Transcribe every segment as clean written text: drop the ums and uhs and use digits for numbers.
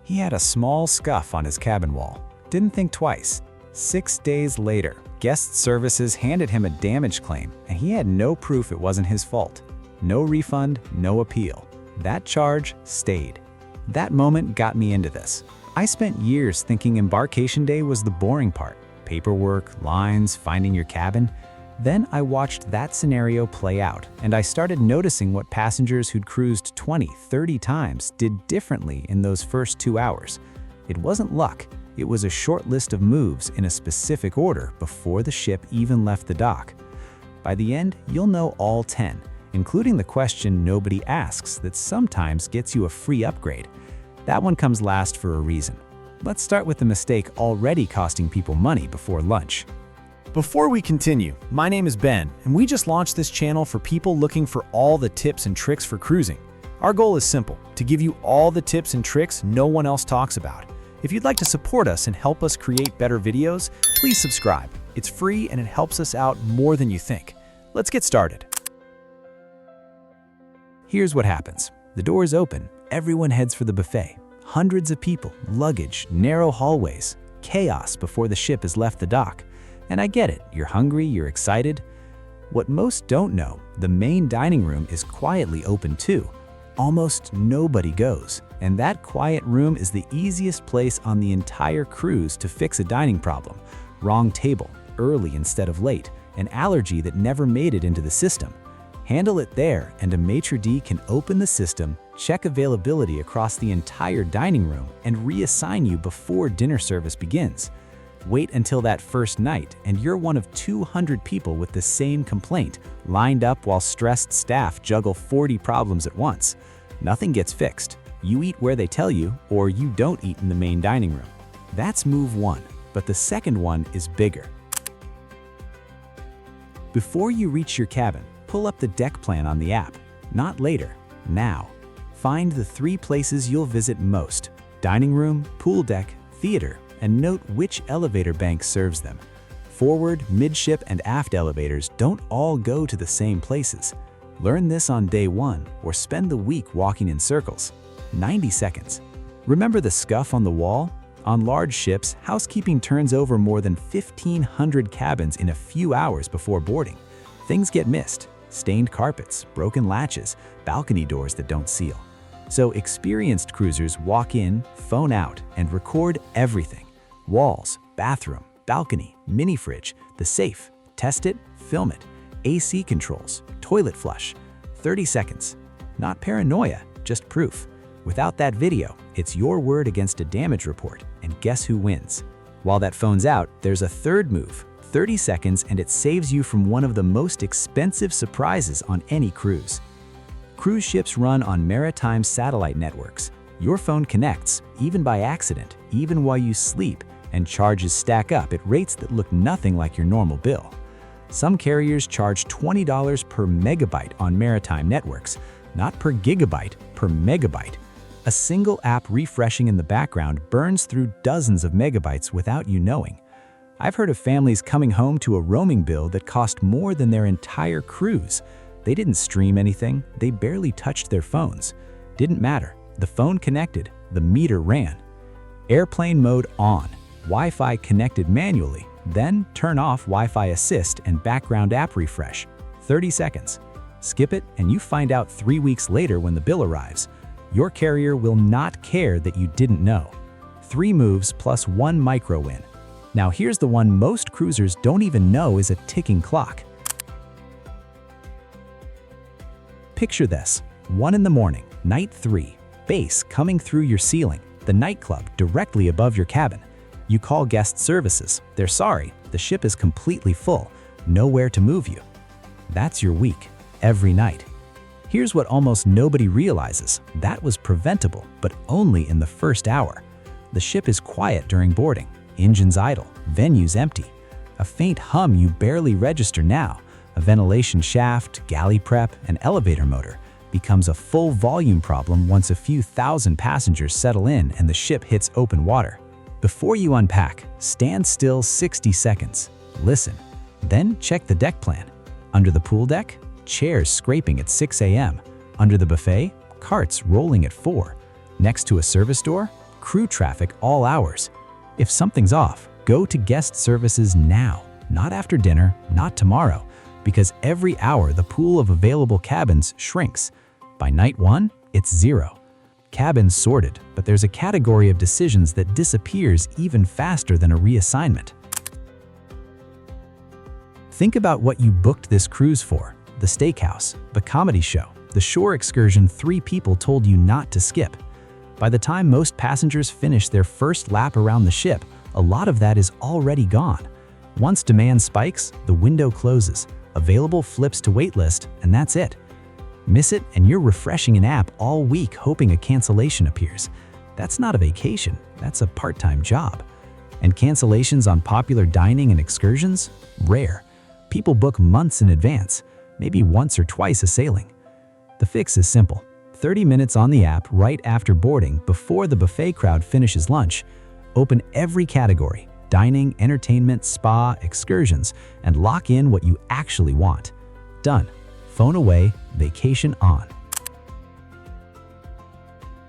He had a small scuff on his cabin wall. Didn't think twice. 6 days later, guest services handed him a damage claim, and he had no proof it wasn't his fault. No refund, no appeal. That charge stayed. That moment got me into this. I spent years thinking embarkation day was the boring part. Paperwork, lines, finding your cabin. Then I watched that scenario play out, and I started noticing what passengers who'd cruised 20, 30 times did differently in those first 2 hours. It wasn't luck. It was a short list of moves in a specific order before the ship even left the dock. By the end, you'll know all 10, including the question nobody asks that sometimes gets you a free upgrade. That one comes last for a reason. Let's start with the mistake already costing people money before lunch. Before we continue, my name is Ben, and we just launched this channel for people looking for all the tips and tricks for cruising. Our goal is simple, to give you all the tips and tricks no one else talks about. If you'd like to support us and help us create better videos, please subscribe. It's free and it helps us out more than you think. Let's get started. Here's what happens. The doors open, everyone heads for the buffet. Hundreds of people, luggage, narrow hallways, chaos before the ship has left the dock. And I get it, you're hungry, you're excited. What most don't know, the main dining room is quietly open too. Almost nobody goes, and that quiet room is the easiest place on the entire cruise to fix a dining problem. Wrong table, early instead of late, an allergy that never made it into the system. Handle it there, and a maitre d' can open the system, check availability across the entire dining room, and reassign you before dinner service begins. Wait until that first night, and you're one of 200 people with the same complaint, lined up while stressed staff juggle 40 problems at once. Nothing gets fixed. You eat where they tell you, or you don't eat in the main dining room. That's move one, but the second one is bigger. Before you reach your cabin, pull up the deck plan on the app. Not later, now. Find the 3 places you'll visit most: dining room, pool deck, theater, and note which elevator bank serves them. Forward, midship, and aft elevators don't all go to the same places. Learn this on day 1 or spend the week walking in circles. 90 seconds. Remember the scuff on the wall? On large ships, housekeeping turns over more than 1,500 cabins in a few hours before boarding. Things get missed. Stained carpets, broken latches, balcony doors that don't seal. So experienced cruisers walk in, phone out, and record everything. Walls, bathroom, balcony, mini fridge, the safe. Test it, film it. AC controls, toilet flush. 30 seconds. Not paranoia, just proof. Without that video, it's your word against a damage report, and guess who wins? While that phone's out, there's a third move. 30 seconds and it saves you from one of the most expensive surprises on any cruise. Cruise ships run on maritime satellite networks. Your phone connects, even by accident, even while you sleep, and charges stack up at rates that look nothing like your normal bill. Some carriers charge $20 per megabyte on maritime networks, not per gigabyte, per megabyte. A single app refreshing in the background burns through dozens of megabytes without you knowing. I've heard of families coming home to a roaming bill that cost more than their entire cruise. They didn't stream anything, they barely touched their phones. Didn't matter, the phone connected, the meter ran. Airplane mode on, Wi-Fi connected manually, then turn off Wi-Fi assist and background app refresh. 30 seconds. Skip it and you find out 3 weeks later when the bill arrives. Your carrier will not care that you didn't know. 3 moves plus 1 micro win. Now here's the one most cruisers don't even know is a ticking clock. Picture this. 1 in the morning, night 3, bass coming through your ceiling, the nightclub directly above your cabin. You call guest services. They're sorry, the ship is completely full, nowhere to move you. That's your week, every night. Here's what almost nobody realizes. That was preventable, but only in the first hour. The ship is quiet during boarding. Engines idle, venues empty. A faint hum you barely register now, a ventilation shaft, galley prep, and elevator motor, becomes a full volume problem once a few thousand passengers settle in and the ship hits open water. Before you unpack, stand still 60 seconds. Listen. Then check the deck plan. Under the pool deck, chairs scraping at 6 a.m. Under the buffet, carts rolling at 4. Next to a service door, crew traffic all hours. If something's off, go to guest services now, not after dinner, not tomorrow, because every hour the pool of available cabins shrinks. By night 1, it's 0. Cabins sorted, but there's a category of decisions that disappears even faster than a reassignment. Think about what you booked this cruise for: the steakhouse, the comedy show, the shore excursion 3 people told you not to skip. By the time most passengers finish their first lap around the ship, a lot of that is already gone. Once demand spikes, the window closes, available flips to waitlist, and that's it. Miss it and you're refreshing an app all week hoping a cancellation appears. That's not a vacation, that's a part-time job. And cancellations on popular dining and excursions? Rare. People book months in advance, maybe once or twice a sailing. The fix is simple: 30 minutes on the app right after boarding before the buffet crowd finishes lunch. Open every category: dining, entertainment, spa, excursions, and lock in what you actually want. Done. Phone away, vacation on.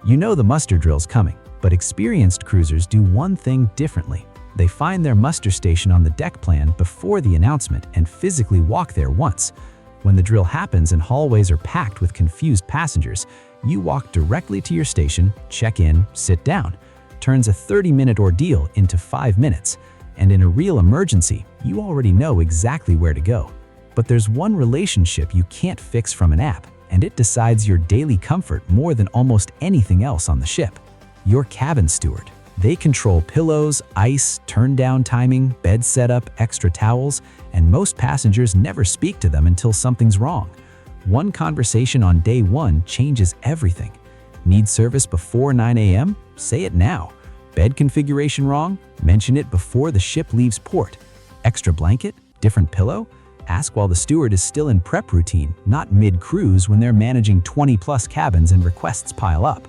You know the muster drill's coming, but experienced cruisers do one thing differently. They find their muster station on the deck plan before the announcement and physically walk there once. When the drill happens and hallways are packed with confused passengers, you walk directly to your station, check in, sit down. Turns a 30-minute ordeal into 5 minutes. And in a real emergency, you already know exactly where to go. But there's one relationship you can't fix from an app, and it decides your daily comfort more than almost anything else on the ship: your cabin steward. They control pillows, ice, turn-down timing, bed setup, extra towels, and most passengers never speak to them until something's wrong. One conversation on day 1 changes everything. Need service before 9 a.m.? Say it now. Bed configuration wrong? Mention it before the ship leaves port. Extra blanket? Different pillow? Ask while the steward is still in prep routine, not mid-cruise when they're managing 20+ cabins and requests pile up.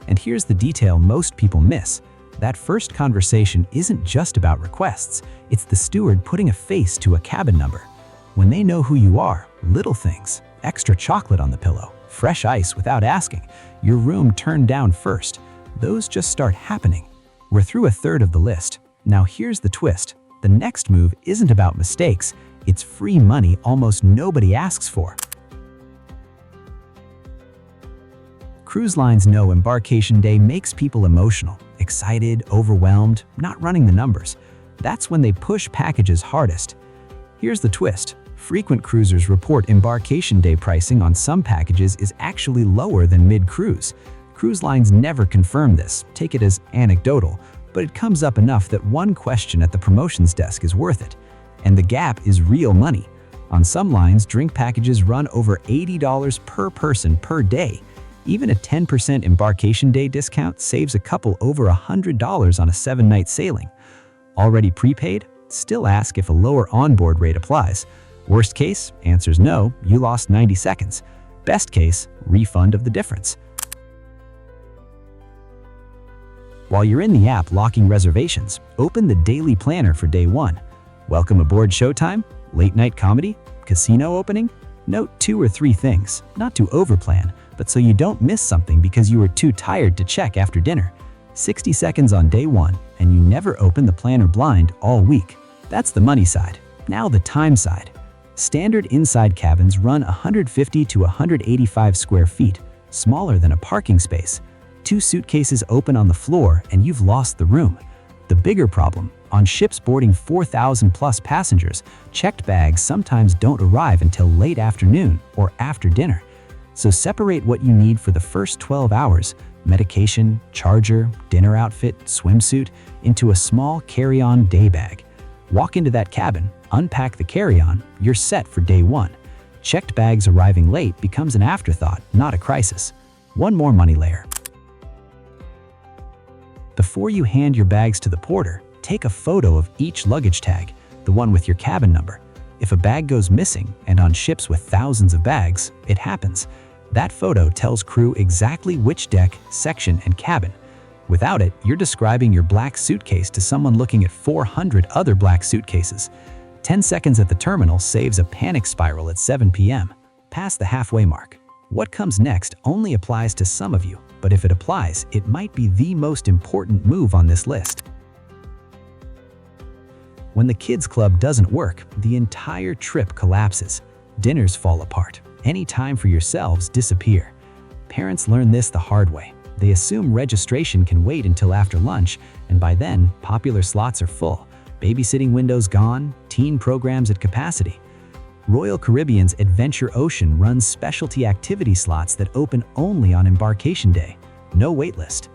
And here's the detail most people miss. That first conversation isn't just about requests, it's the steward putting a face to a cabin number. When they know who you are, little things: extra chocolate on the pillow, fresh ice without asking, your room turned down first, those just start happening. We're through a third of the list. Now here's the twist: the next move isn't about mistakes, it's free money almost nobody asks for. Cruise lines know Embarkation Day makes people emotional, excited, overwhelmed, not running the numbers. That's when they push packages hardest. Here's the twist: frequent cruisers report Embarkation Day pricing on some packages is actually lower than mid-cruise. Cruise lines never confirm this, take it as anecdotal, but it comes up enough that one question at the promotions desk is worth it. And the gap is real money. On some lines, drink packages run over $80 per person per day. Even a 10% Embarkation Day discount saves a couple over $100 on a 7-night sailing. Already prepaid? Still ask if a lower onboard rate applies. Worst case, answer's no, you lost 90 seconds. Best case, refund of the difference. While you're in the app locking reservations, open the daily planner for day 1. Welcome aboard showtime? Late night comedy? Casino opening? Note 2 or 3 things, not to overplan, but so you don't miss something because you were too tired to check after dinner. 60 seconds on day 1, and you never open the planner blind all week. That's the money side. Now the time side. Standard inside cabins run 150 to 185 square feet, smaller than a parking space. 2 suitcases open on the floor and you've lost the room. The bigger problem: on ships boarding 4,000+ passengers, checked bags sometimes don't arrive until late afternoon or after dinner. So separate what you need for the first 12 hours, medication, charger, dinner outfit, swimsuit, into a small carry-on day bag. Walk into that cabin, unpack the carry-on, you're set for day 1. Checked bags arriving late becomes an afterthought, not a crisis. One more money layer. Before you hand your bags to the porter, take a photo of each luggage tag, the one with your cabin number. If a bag goes missing, and on ships with thousands of bags, it happens, that photo tells crew exactly which deck, section, and cabin. Without it, you're describing your black suitcase to someone looking at 400 other black suitcases. 10 seconds at the terminal saves a panic spiral at 7 p.m. Past the halfway mark. What comes next only applies to some of you. but if it applies, it might be the most important move on this list. When the kids' club doesn't work, the entire trip collapses. Dinners fall apart. Any time for yourselves disappear. Parents learn this the hard way. They assume registration can wait until after lunch, and by then, popular slots are full. Babysitting windows gone, teen programs at capacity. Royal Caribbean's Adventure Ocean runs specialty activity slots that open only on Embarkation Day. No waitlist.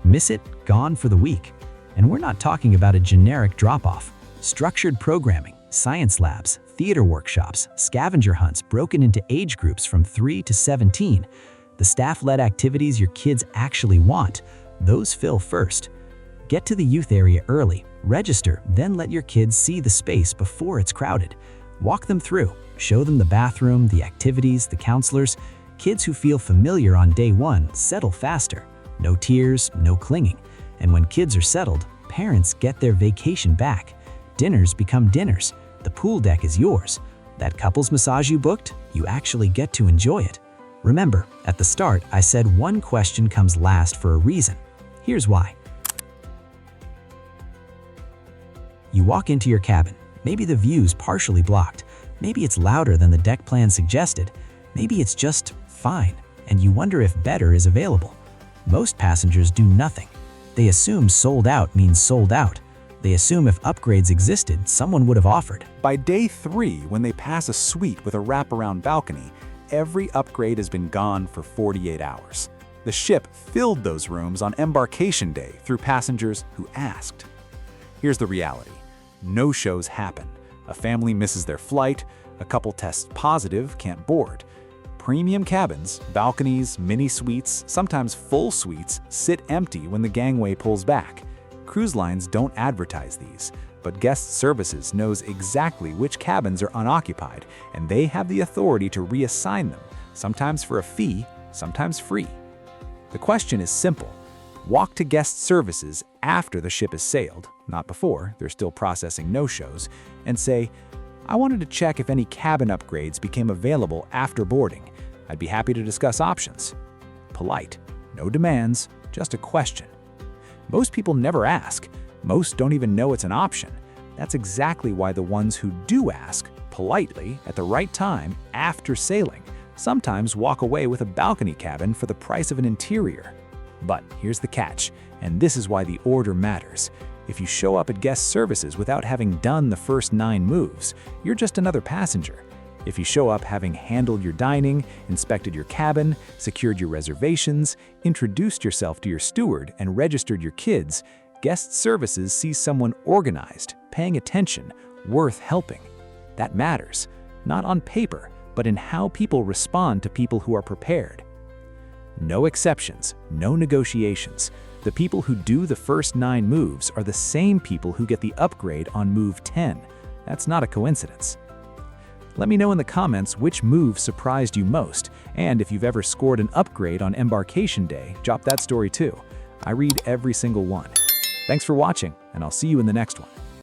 Miss it? Gone for the week. And we're not talking about a generic drop-off. Structured programming, science labs, theater workshops, scavenger hunts broken into age groups from 3 to 17. The staff-led activities your kids actually want, those fill first. Get to the youth area early, register, then let your kids see the space before it's crowded. Walk them through, show them the bathroom, the activities, the counselors. Kids who feel familiar on day one settle faster. No tears, no clinging. And when kids are settled, parents get their vacation back. Dinners become dinners. The pool deck is yours. That couples massage you booked, you actually get to enjoy it. Remember, at the start, I said one question comes last for a reason. Here's why. You walk into your cabin. Maybe the view's partially blocked. Maybe it's louder than the deck plan suggested. Maybe it's just fine, and you wonder if better is available. Most passengers do nothing. They assume sold out means sold out. They assume if upgrades existed, someone would have offered. By day 3, when they pass a suite with a wraparound balcony, every upgrade has been gone for 48 hours. The ship filled those rooms on Embarkation Day through passengers who asked. Here's the reality. No-shows happen. A family misses their flight, a couple tests positive, can't board. Premium cabins, balconies, mini suites, sometimes full suites, sit empty when the gangway pulls back. Cruise lines don't advertise these, but guest services knows exactly which cabins are unoccupied, and they have the authority to reassign them, sometimes for a fee, sometimes free. The question is simple. Walk to guest services after the ship has sailed, not before, they're still processing no-shows, and say, I wanted to check if any cabin upgrades became available after boarding. I'd be happy to discuss options. Polite, no demands, just a question. Most people never ask. Most don't even know it's an option. That's exactly why the ones who do ask, politely, at the right time, after sailing, sometimes walk away with a balcony cabin for the price of an interior. But here's the catch, and this is why the order matters. If you show up at guest services without having done the first 9 moves, you're just another passenger. If you show up having handled your dining, inspected your cabin, secured your reservations, introduced yourself to your steward, and registered your kids, guest services sees someone organized, paying attention, worth helping. That matters, not on paper, but in how people respond to people who are prepared. No exceptions, no negotiations. The people who do the first 9 moves are the same people who get the upgrade on move 10. That's not a coincidence. Let me know in the comments which move surprised you most, and if you've ever scored an upgrade on Embarkation Day, drop that story too. I read every single one. Thanks for watching, and I'll see you in the next one.